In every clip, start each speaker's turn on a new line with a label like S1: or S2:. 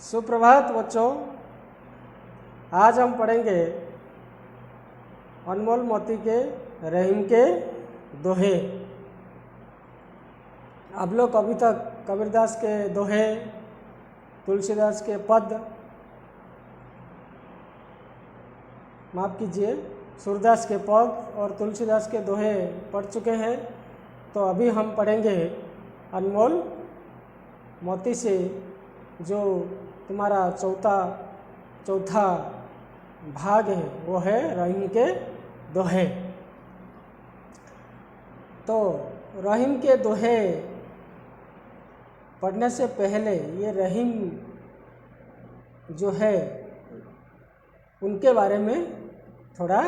S1: सुप्रभात बच्चों। आज हम पढ़ेंगे अनमोल मोती के रहीम के दोहे। आप लोग अभी तक कबीरदास के दोहे, तुलसीदास के पद, माफ़ कीजिए, सूरदास के पद और तुलसीदास के दोहे पढ़ चुके हैं। तो अभी हम पढ़ेंगे अनमोल मोती से जो तुम्हारा चौथा भाग है, वो है रहीम के दोहे। तो रहीम के दोहे पढ़ने से पहले ये रहीम जो है उनके बारे में थोड़ा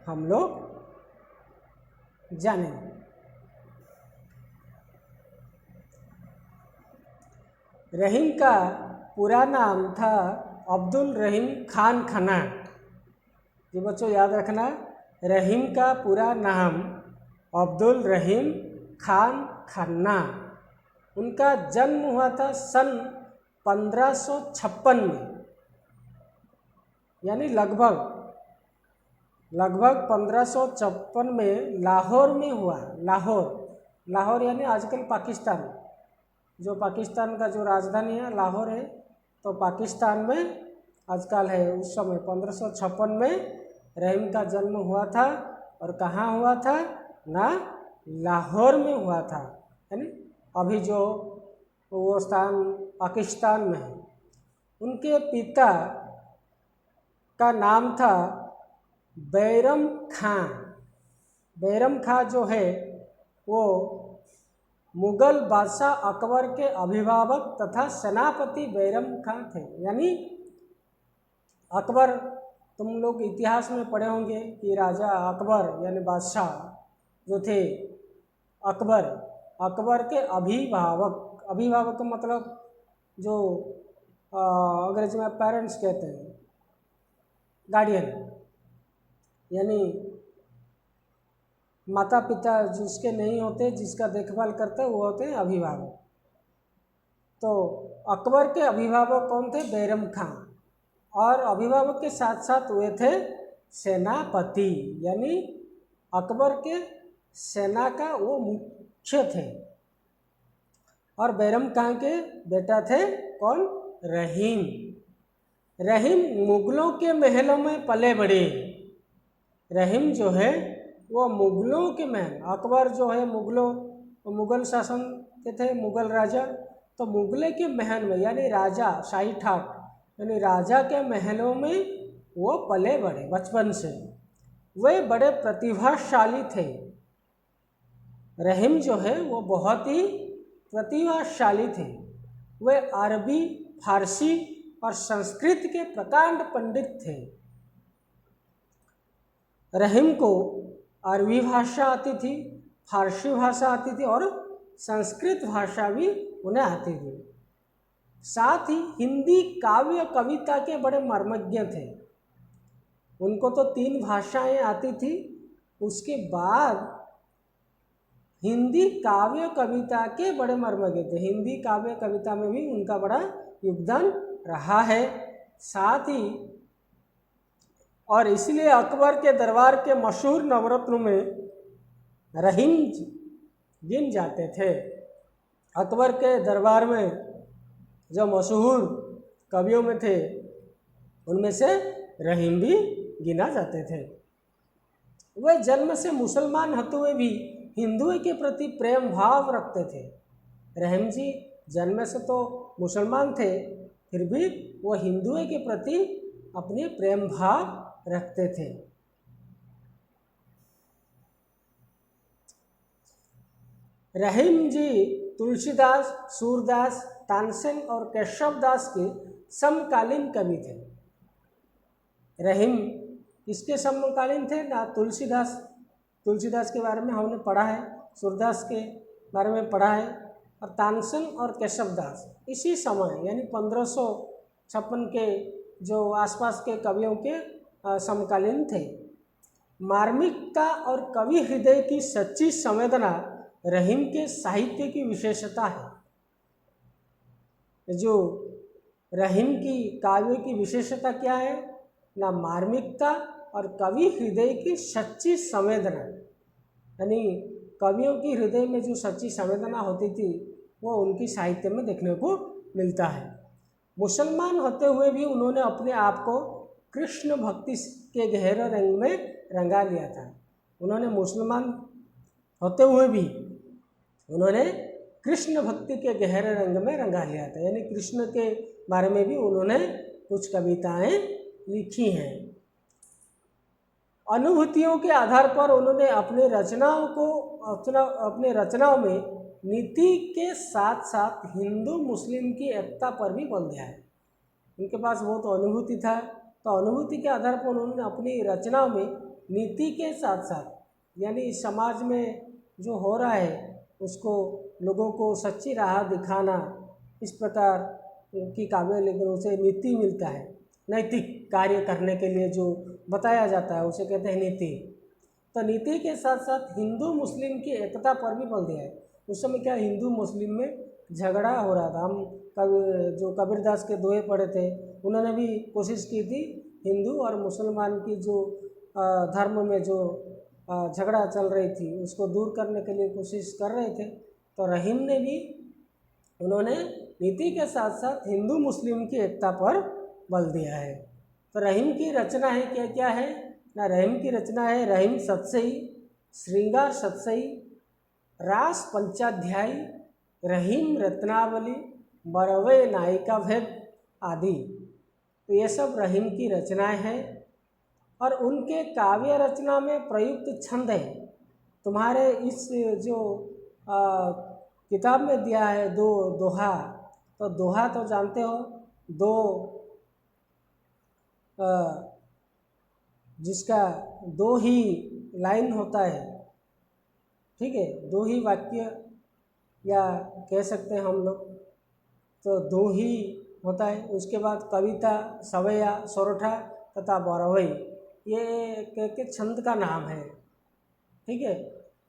S1: हम लोग जानेंगे। रहीम का पूरा नाम था अब्दुल रहीम खान खन्ना। ये बच्चों याद रखना, रहीम का पूरा नाम अब्दुल रहीम खान खन्ना। उनका जन्म हुआ था सन 1556 में, यानी लगभग 1556 में लाहौर में हुआ। लाहौर यानी आजकल पाकिस्तान, जो पाकिस्तान का जो राजधानी है लाहौर है, तो पाकिस्तान में आजकल है। उस समय 1556 में रहीम का जन्म हुआ था। और कहाँ हुआ था? ना लाहौर में हुआ था, यानी अभी जो वो स्थान पाकिस्तान में है। उनके पिता का नाम था बैरम खां। बैरम खां जो है वो मुगल बादशाह अकबर के अभिभावक तथा सेनापति बैरम खां थे। यानी अकबर, तुम लोग इतिहास में पढ़े होंगे कि राजा अकबर यानी बादशाह जो थे अकबर के अभिभावक का मतलब जो अंग्रेजी में पेरेंट्स कहते हैं, गार्डियन, यानी माता पिता जिसके नहीं होते, जिसका देखभाल करते वो होते हैं अभिभावक। तो अकबर के अभिभावक कौन थे? बैरम खां। और अभिभावक के साथ साथ वे थे सेनापति, यानी अकबर के सेना का वो मुख्य थे। और बैरम खां के बेटा थे कौन? रहीम। रहीम मुगलों के महलों में पले बड़े। रहीम जो है वो मुगलों के महल, अकबर जो है मुगल शासन के थे, मुगल राजा। तो मुगले के महल में, यानी राजा, शाही ठाट यानी राजा के महलों में वो पले बड़े बचपन से। वे बड़े प्रतिभाशाली थे। रहीम जो है वो बहुत ही प्रतिभाशाली थे। वे अरबी, फारसी और संस्कृत के प्रकांड पंडित थे। रहीम को अरबी भाषा आती थी, फारसी भाषा आती थी और संस्कृत भाषा भी उन्हें आती थी। साथ ही हिंदी काव्य कविता के बड़े मर्मज्ञ थे। उनको तो 3 भाषाएं आती थी, उसके बाद हिंदी काव्य कविता के बड़े मर्मज्ञ थे। हिंदी काव्य कविता में भी उनका बड़ा योगदान रहा है। साथ ही और इसलिए अकबर के दरबार के मशहूर नवरत्नों में रहीम गिन जाते थे। अकबर के दरबार में जो मशहूर कवियों में थे उनमें से रहीम भी गिना जाते थे। वे जन्म से मुसलमान होते हुए भी हिंदुओं के प्रति प्रेम भाव रखते थे। रहीम जी जन्म से तो मुसलमान थे, फिर भी वो हिंदुओं के प्रति अपने प्रेम भाव रखते थे। रहीम जी तुलसीदास, सूरदास, तानसेन और केशवदास के समकालीन कवि थे। रहीम किसके समकालीन थे? ना तुलसीदास के बारे में हमने पढ़ा है, सूरदास के बारे में पढ़ा है, और तानसेन और केशवदास इसी समय यानी 1556 के जो आसपास के कवियों के समकालीन थे। मार्मिकता और कवि हृदय की सच्ची संवेदना रहीम के साहित्य की विशेषता है। जो रहीम की काव्य की विशेषता क्या है ना, मार्मिकता और कवि हृदय की सच्ची संवेदना, यानी कवियों की हृदय में जो सच्ची संवेदना होती थी वो उनकी साहित्य में देखने को मिलता है। मुसलमान होते हुए भी उन्होंने अपने आप को कृष्ण भक्ति के गहरे रंग में रंगा लिया था। उन्होंने मुसलमान होते हुए भी उन्होंने कृष्ण भक्ति के गहरे रंग में रंगा लिया था, यानी कृष्ण के बारे में भी उन्होंने कुछ कविताएं लिखी हैं। अनुभूतियों के आधार पर उन्होंने अपने रचनाओं में नीति के साथ साथ हिंदू मुस्लिम की एकता पर भी बल दिया है। उनके पास बहुत अनुभूति था, तो अनुभूति के आधार पर उन्होंने अपनी रचनाओं में नीति के साथ साथ, यानी समाज में जो हो रहा है उसको लोगों को सच्ची राह दिखाना, इस प्रकार की काव्य लेकिन उसे नीति मिलता है। नैतिक कार्य करने के लिए जो बताया जाता है उसे कहते हैं नीति। तो नीति के साथ साथ हिंदू मुस्लिम की एकता पर भी बल दिया है। उस समय क्या हिंदू मुस्लिम में झगड़ा हो रहा था। हम जो कबीरदास के दोहे पढ़े थे, उन्होंने भी कोशिश की थी हिंदू और मुसलमान की जो धर्म में जो झगड़ा चल रही थी उसको दूर करने के लिए कोशिश कर रहे थे। तो रहीम ने भी उन्होंने नीति के साथ साथ हिंदू मुस्लिम की एकता पर बल दिया है। तो रहीम की रचना है क्या क्या है ना, रहीम की रचना है रहीम सतसई, श्रृंगार सतसई, रास पंचाध्यायी, रहीम रत्नावली, बरवे नायिका भेद आदि। तो ये सब रहीम की रचनाएं हैं और उनके काव्य रचना में प्रयुक्त छंद है। तुम्हारे इस जो किताब में दिया है दो दोहा, तो दोहा तो जानते हो, दो जिसका दो ही लाइन होता है, ठीक है, दो ही वाक्य या कह सकते हैं हम लोग, तो दो ही होता है। उसके बाद कविता, सवैया, सोरठा तथा बरवई, ये के छंद का नाम है, ठीक है।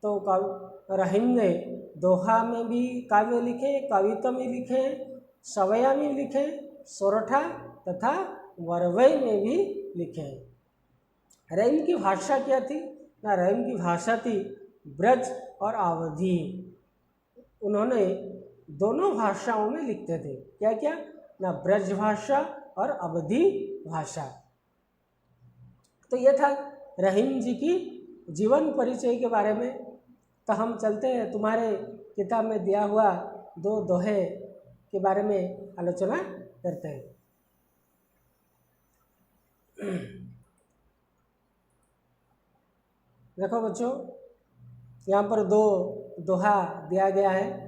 S1: तो रहीम ने दोहा में भी काव्य लिखे, कविता में लिखे, सवैया में लिखे, सोरठा तथा बरवई में भी लिखे। रहीम की भाषा क्या थी ना, रहीम की भाषा थी ब्रज और अवधी। उन्होंने दोनों भाषाओं में लिखते थे, क्या क्या ना, ब्रज भाषा और अवधी भाषा। तो ये था रहीम जी की जीवन परिचय के बारे में। तो हम चलते हैं, तुम्हारे किताब में दिया हुआ दो दोहे के बारे में आलोचना करते हैं। देखो बच्चों, यहाँ पर दो दोहा दिया गया है।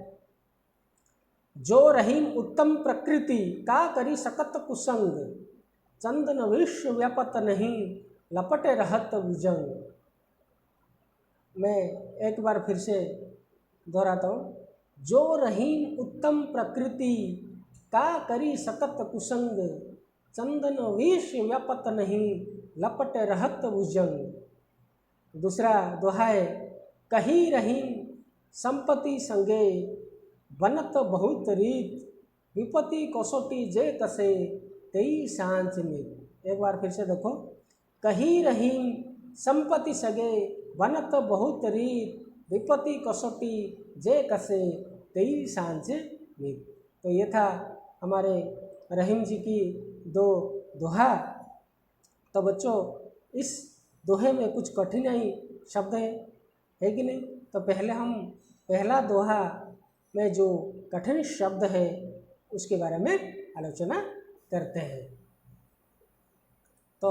S1: जो रहीम उत्तम प्रकृति का करी सकत कुसंग, चंदन विश्व व्यापत नहीं लपटे रहत भुजंग। मैं एक बार फिर से दोहराता हूँ। जो रहीम उत्तम प्रकृति का करी सकत कुसंग, चंदन विश्व व्यापत नहीं लपटे रहत भुजंग। दूसरा दोहा है, कही रहीम संपत्ति संगे, बनत बहुत रीत, विपत्ति कसोटी जे कसे, तेई सांच में। एक बार फिर से देखो, कही रहीम संपत्ति सगे, बनत बहुत रीत, विपत्ति कसोटी जे कसे, तेई सांच में। तो ये था हमारे रहीम जी की दो दोहा। तो बच्चों, इस दोहे में कुछ कठिनाई शब्द है कि नहीं? तो पहले हम पहला दोहा में जो कठिन शब्द है उसके बारे में आलोचना करते हैं। तो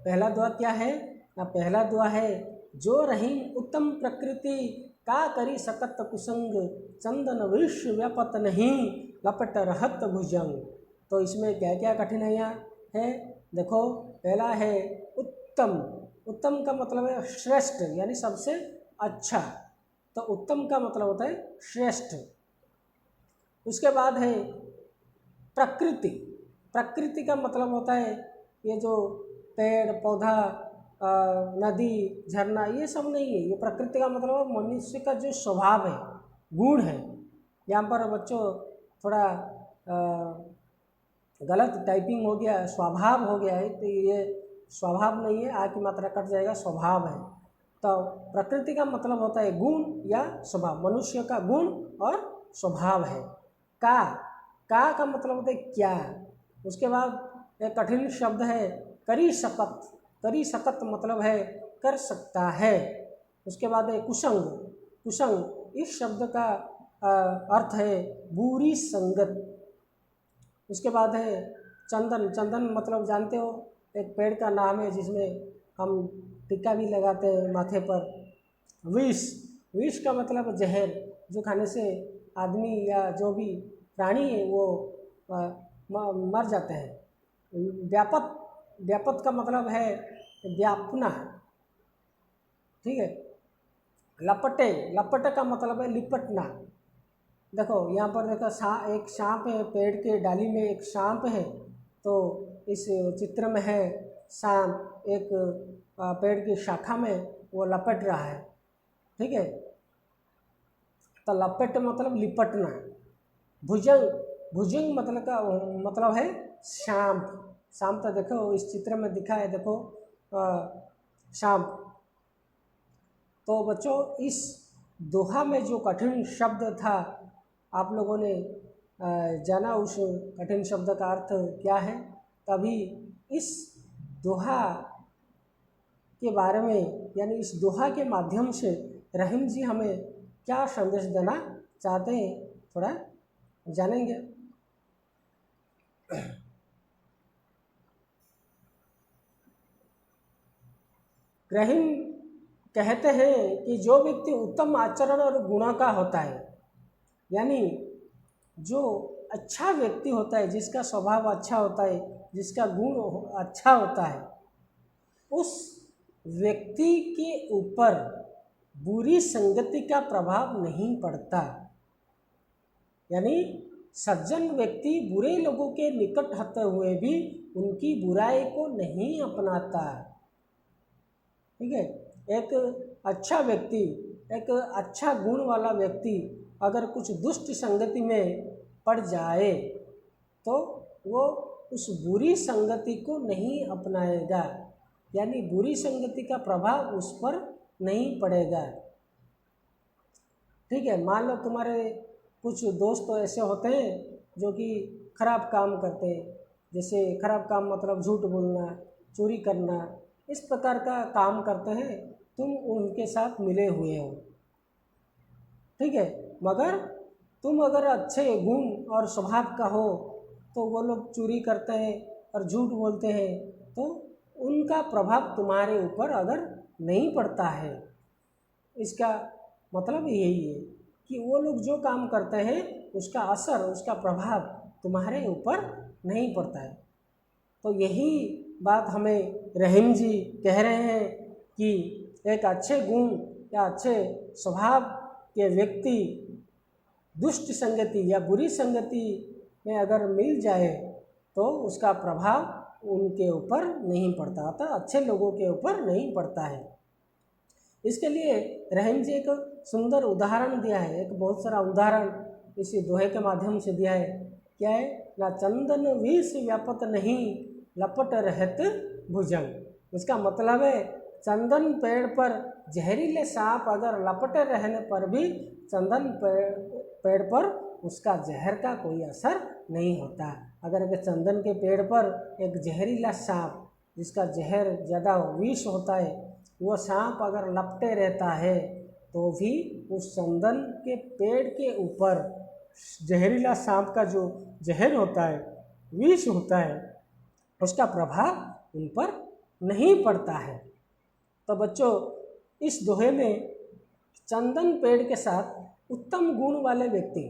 S1: पहला दोहा क्या है ना, पहला दोहा है, जो रहीम उत्तम प्रकृति का करी सकत कुसंग, चंदन विश्व व्यापत नहीं लपट रहत भुजंग। तो इसमें क्या क्या कठिनाइयाँ है? देखो, पहला है उत्तम। उत्तम का मतलब है श्रेष्ठ, यानी सबसे अच्छा। तो उत्तम का मतलब होता है श्रेष्ठ। उसके बाद है प्रकृति। प्रकृति का मतलब होता है ये जो पेड़ पौधा, नदी, झरना, ये सब नहीं है। ये प्रकृति का मतलब मनुष्य का जो स्वभाव है, गुण है। यहाँ पर बच्चों थोड़ा गलत टाइपिंग हो गया, स्वभाव हो गया है, तो ये स्वभाव नहीं है, आ की मात्रा कट जाएगा, स्वभाव है। तो प्रकृति का मतलब होता है गुण या स्वभाव, मनुष्य का गुण और स्वभाव है। का मतलब होता है क्या। उसके बाद एक कठिन शब्द है करी सकत। करी सकत मतलब है कर सकता है। उसके बाद है कुसंग। कुसंग इस शब्द का अर्थ है बुरी संगत। उसके बाद है चंदन। चंदन मतलब जानते हो, एक पेड़ का नाम है जिसमें हम टिक्का भी लगाते हैं माथे पर। विष। विष का मतलब जहर, जो खाने से आदमी या जो भी प्राणी है वो मर जाते हैं। व्यापक। व्यापक का मतलब है व्यापना, ठीक है। लपटे। लपट का मतलब है लिपटना। देखो यहाँ पर देखो एक सांप है, पेड़ के डाली में एक सांप है, तो इस चित्र में है सांप एक पेड़ की शाखा में वो लपट रहा है, ठीक है। तो लपट मतलब लिपटना। भुजंग। भुजंग मतलब है सांप। सांप तो देखो इस चित्र में दिखा है, देखो सांप। तो बच्चों इस दोहा में जो कठिन शब्द था, आप लोगों ने जाना उस कठिन शब्द का अर्थ क्या है। तभी इस दोहा के बारे में, यानी इस दोहा के माध्यम से रहीम जी हमें क्या संदेश देना चाहते हैं, थोड़ा जानेंगे। रहीम कहते हैं कि जो व्यक्ति उत्तम आचरण और गुणों का होता है, यानी जो अच्छा व्यक्ति होता है, जिसका स्वभाव अच्छा होता है, जिसका गुण अच्छा होता है, उस व्यक्ति के ऊपर बुरी संगति का प्रभाव नहीं पड़ता। यानी सज्जन व्यक्ति बुरे लोगों के निकट होते हुए भी उनकी बुराई को नहीं अपनाता, ठीक है। एक अच्छा व्यक्ति, एक अच्छा गुण वाला व्यक्ति अगर कुछ दुष्ट संगति में पड़ जाए तो वो उस बुरी संगति को नहीं अपनाएगा, यानी बुरी संगति का प्रभाव उस पर नहीं पड़ेगा, ठीक है। मान लो तुम्हारे कुछ दोस्त तो ऐसे होते हैं जो कि खराब काम करते हैं, जैसे खराब काम मतलब झूठ बोलना, चोरी करना, इस प्रकार का काम करते हैं, तुम उनके साथ मिले हुए हो, ठीक है। मगर तुम अगर अच्छे गुण और स्वभाव का हो तो वो लोग चोरी करते हैं और झूठ बोलते हैं, तो उनका प्रभाव तुम्हारे ऊपर अगर नहीं पड़ता है, इसका मतलब यही है कि वो लोग जो काम करते हैं उसका असर, उसका प्रभाव तुम्हारे ऊपर नहीं पड़ता है। तो यही बात हमें रहीम जी कह रहे हैं कि एक अच्छे गुण या अच्छे स्वभाव के व्यक्ति दुष्ट संगति या बुरी संगति में अगर मिल जाए तो उसका प्रभाव उनके ऊपर नहीं पड़ता, अतः अच्छे लोगों के ऊपर नहीं पड़ता है। इसके लिए रहीम जी एक सुंदर उदाहरण दिया है, एक बहुत सारा उदाहरण इसी दोहे के माध्यम से दिया है। क्या है ना, चंदन विष व्यापत नहीं लपट रहत भुजंग। इसका मतलब है चंदन पेड़ पर जहरीले सांप अगर लपटे रहने पर भी चंदन पेड़ पर उसका जहर का कोई असर नहीं होता। अगर एक चंदन के पेड़ पर एक जहरीला सांप जिसका जहर ज़्यादा विष होता है, वो सांप अगर लपटे रहता है तो भी उस चंदन के पेड़ के ऊपर जहरीला सांप का जो जहर होता है, विष होता है, उसका प्रभाव उन पर नहीं पड़ता है। तो बच्चों इस दोहे में चंदन पेड़ के साथ उत्तम गुण वाले व्यक्ति,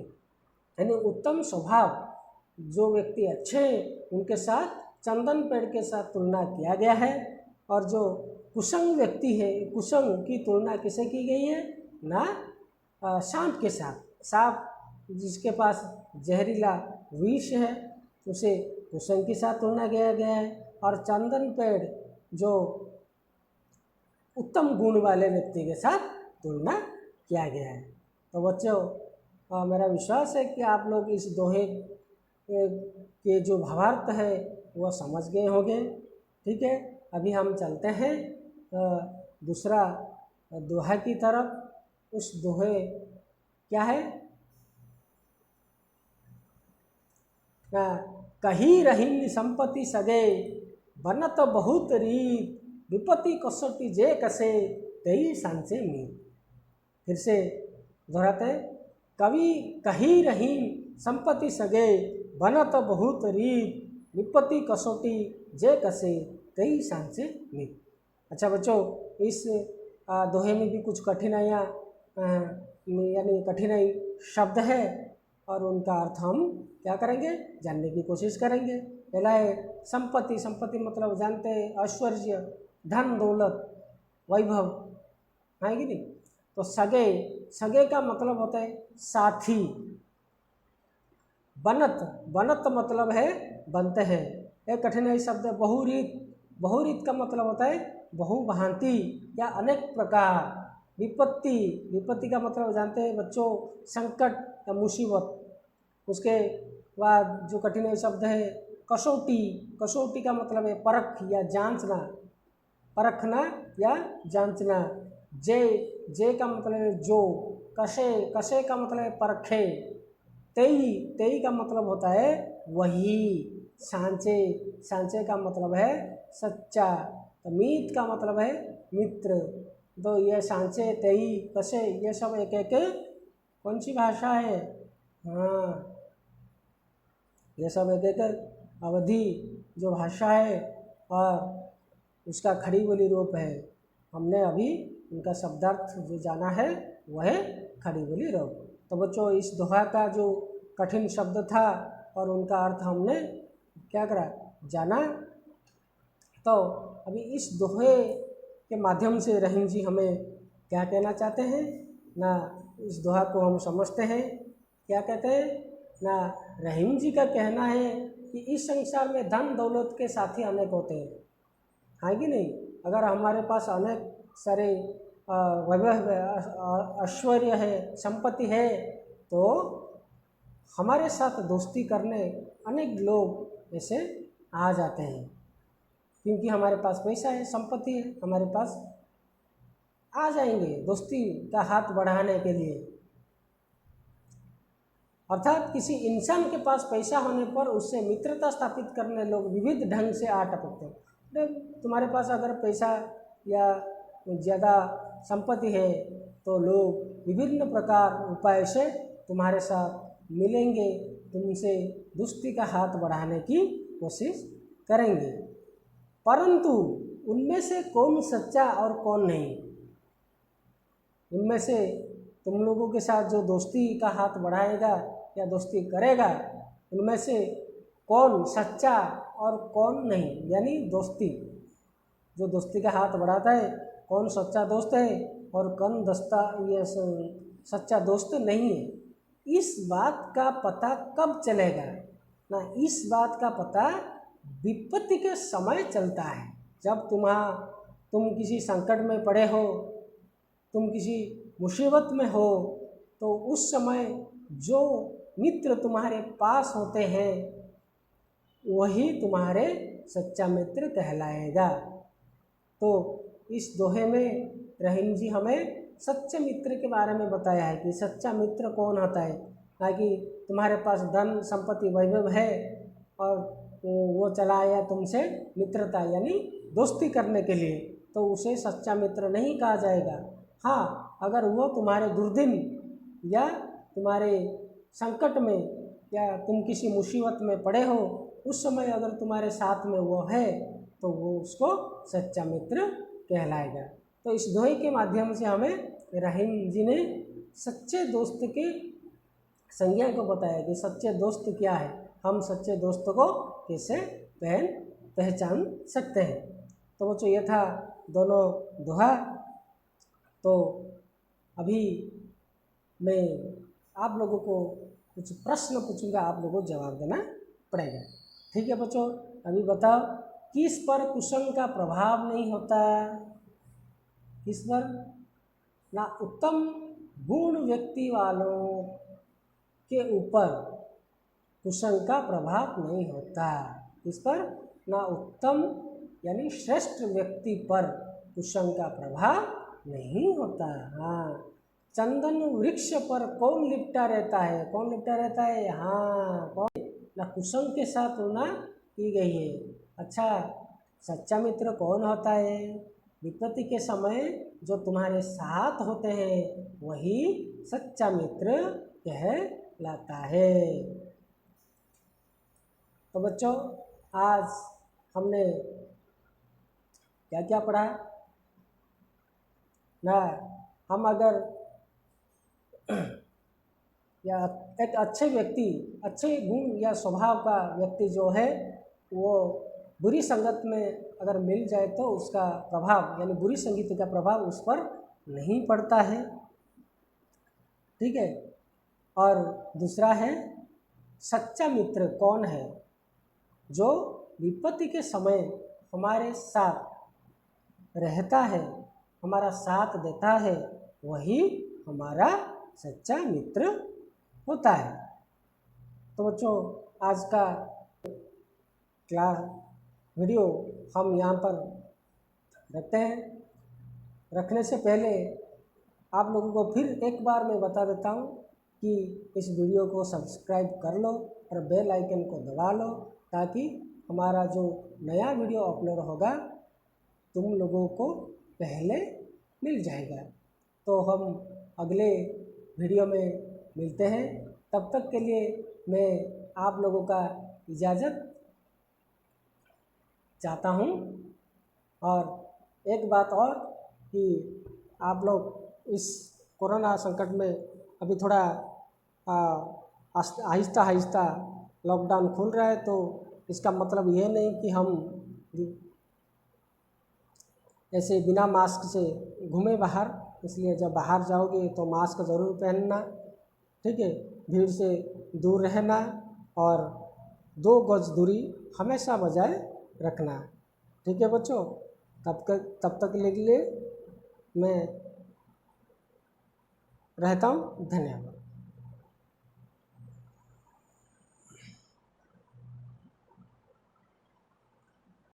S1: यानी उत्तम स्वभाव जो व्यक्ति अच्छे हैं, उनके साथ चंदन पेड़ के साथ तुलना किया गया है। और जो कुसंग व्यक्ति है, कुसंग की तुलना किसे की गई है ना, सांप के साथ। सांप जिसके पास जहरीला विष है उसे कुसंग के साथ तुलना किया गया है, और चंदन पेड़ जो उत्तम गुण वाले व्यक्ति के साथ तुलना किया गया है। तो बच्चों मेरा विश्वास है कि आप लोग इस दोहे के जो भावार्थ है वह समझ गए होंगे। ठीक है, अभी हम चलते हैं दूसरा दोहा की तरफ। उस दोहे क्या है, कही रहीन संपत्ति सगे बनत बहुत रीत विपत्ति कसोटी जे कसे तेई सांचे मीत। फिर से दोहराते हैं, कवि कही रहीन संपत्ति सगे बनत बहुत रीत विपत्ति कसोटी जे कसे तेई सांचे मीत। अच्छा बच्चों, इस दोहे में भी कुछ कठिनाइयाँ यानी कठिनाई शब्द है और उनका अर्थ हम क्या करेंगे, जानने की कोशिश करेंगे। पहला है संपत्ति। संपत्ति मतलब जानते हैं ऐश्वर्य, धन दौलत, वैभव, है कि नहीं। तो सगे, सगे का मतलब होता है साथी। बनत, बनत मतलब है बनते हैं। एक कठिनाई शब्द है बहुरीत। बहुरीत का मतलब होता है बहुभांति या अनेक प्रकार। विपत्ति, विपत्ति का मतलब जानते हैं बच्चों संकट या मुसीबत। उसके बाद जो कठिनाई शब्द है कसौटी। कसौटी का मतलब है परख या जांचना, परखना या जांचना। जे, जे का मतलब है जो। कसे, कसे का मतलब है परखे। तेई, तेई का मतलब होता है वही। सांचे, सांचे का मतलब है सच्चा। तो मीत का मतलब है मित्र। तो ये सांचे, तेई, कसे ये सब एक एक कौन सी भाषा है, हाँ ये सब एक एक अवधि जो भाषा है और उसका खड़ी बोली रूप है। हमने अभी उनका शब्दार्थ जो जाना है वह है खड़ी बोली रूप। तो बच्चों इस दोहा का जो कठिन शब्द था और उनका अर्थ हमने क्या करा, जाना। तो अभी इस दोहे के माध्यम से रहीम जी हमें क्या कहना चाहते हैं ना, इस दोहा को हम समझते हैं क्या कहते हैं ना। रहीम जी का कहना है कि इस संसार में धन दौलत के साथी अनेक होते हैं, है कि नहीं। अगर हमारे पास अनेक सारे वैभव ऐश्वर्य है, संपत्ति है, तो हमारे साथ दोस्ती करने अनेक लोग ऐसे आ जाते हैं, क्योंकि हमारे पास पैसा है, संपत्ति है, हमारे पास आ जाएंगे दोस्ती का हाथ बढ़ाने के लिए। अर्थात किसी इंसान के पास पैसा होने पर उससे मित्रता स्थापित करने लोग विविध ढंग से आ टपकते हैं। तुम्हारे पास अगर पैसा या ज़्यादा संपत्ति है तो लोग विभिन्न प्रकार उपाय से तुम्हारे साथ मिलेंगे, तुमसे दोस्ती का हाथ बढ़ाने की कोशिश करेंगे। परंतु उनमें से कौन सच्चा और कौन नहीं, उनमें से तुम लोगों के साथ जो दोस्ती का हाथ बढ़ाएगा या दोस्ती करेगा, उनमें से कौन सच्चा और कौन नहीं, यानी दोस्ती जो दोस्ती का हाथ बढ़ाता है कौन सच्चा दोस्त है और कौन ये सच्चा दोस्त नहीं है, इस बात का पता कब चलेगा ना। इस बात का पता विपत्ति के समय चलता है। जब तुम किसी संकट में पड़े हो, तुम किसी मुसीबत में हो, तो उस समय जो मित्र तुम्हारे पास होते हैं वही तुम्हारे सच्चा मित्र कहलाएगा। तो इस दोहे में रहीम जी हमें सच्चे मित्र के बारे में बताया है कि सच्चा मित्र कौन होता है। ताकि तुम्हारे पास धन संपत्ति वैभव है और वो चला आया तुमसे मित्रता यानी दोस्ती करने के लिए, तो उसे सच्चा मित्र नहीं कहा जाएगा। हाँ, अगर वो तुम्हारे दुर्दिन या तुम्हारे संकट में या तुम किसी मुसीबत में पड़े हो, उस समय अगर तुम्हारे साथ में वो है तो वो उसको सच्चा मित्र कहलाएगा। तो इस दोहे के माध्यम से हमें रहीम जी ने सच्चे दोस्त की संज्ञा को बताया कि सच्चे दोस्त क्या है, हम सच्चे दोस्त को कैसे पहचान सकते हैं। तो बच्चों ये था दोनों दोहा। तो अभी मैं आप लोगों को कुछ प्रश्न पूछूंगा, आप लोगों को जवाब देना पड़ेगा। ठीक है बच्चों, अभी बताओ किस पर कुसंग का प्रभाव नहीं होता, किस पर ना। उत्तम गुण व्यक्ति वालों के ऊपर कुसंग का प्रभाव नहीं होता। इस पर ना उत्तम यानी श्रेष्ठ व्यक्ति पर कुसंग का प्रभाव नहीं होता। हाँ, चंदन वृक्ष पर कौन लिपटा रहता है? कौन लिपटा रहता है? हाँ, कौन? ना कुसंग के साथ तुलना की गई है। अच्छा, सच्चा मित्र कौन होता है? विपत्ति के समय जो तुम्हारे साथ होते हैं वही सच्चा मित्र कहलाता है। तो बच्चों, आज हमने क्या क्या पढ़ा ना? हम अगर या एक अच्छे व्यक्ति, अच्छे गुण या स्वभाव का व्यक्ति जो है वो बुरी संगत में अगर मिल जाए तो उसका प्रभाव यानी बुरी संगति का प्रभाव उस पर नहीं पड़ता है। ठीक है। और दूसरा है सच्चा मित्र कौन है? जो विपत्ति के समय हमारे साथ रहता है, हमारा साथ देता है, वही हमारा सच्चा मित्र होता है। तो बच्चों, आज का क्लास वीडियो हम यहाँ पर रखते हैं। रखने से पहले आप लोगों को फिर एक बार मैं बता देता हूँ कि इस वीडियो को सब्सक्राइब कर लो और बेल आइकन को दबा लो, ताकि हमारा जो नया वीडियो अपलोड होगा तुम लोगों को पहले मिल जाएगा। तो हम अगले वीडियो में मिलते हैं। तब तक के लिए मैं आप लोगों का इजाज़त चाहता हूँ। और एक बात और कि आप लोग इस कोरोना संकट में अभी थोड़ा आहिस्ता आहिस्ता लॉकडाउन खुल रहा है, तो इसका मतलब ये नहीं कि हम ऐसे बिना मास्क से घूमे बाहर। इसलिए जब बाहर जाओगे तो मास्क ज़रूर पहनना, ठीक है। भीड़ से दूर रहना और 2 गज दूरी हमेशा बजाय रखना, ठीक है बच्चों। तब तक के लिए मैं रहता हूँ। धन्यवाद।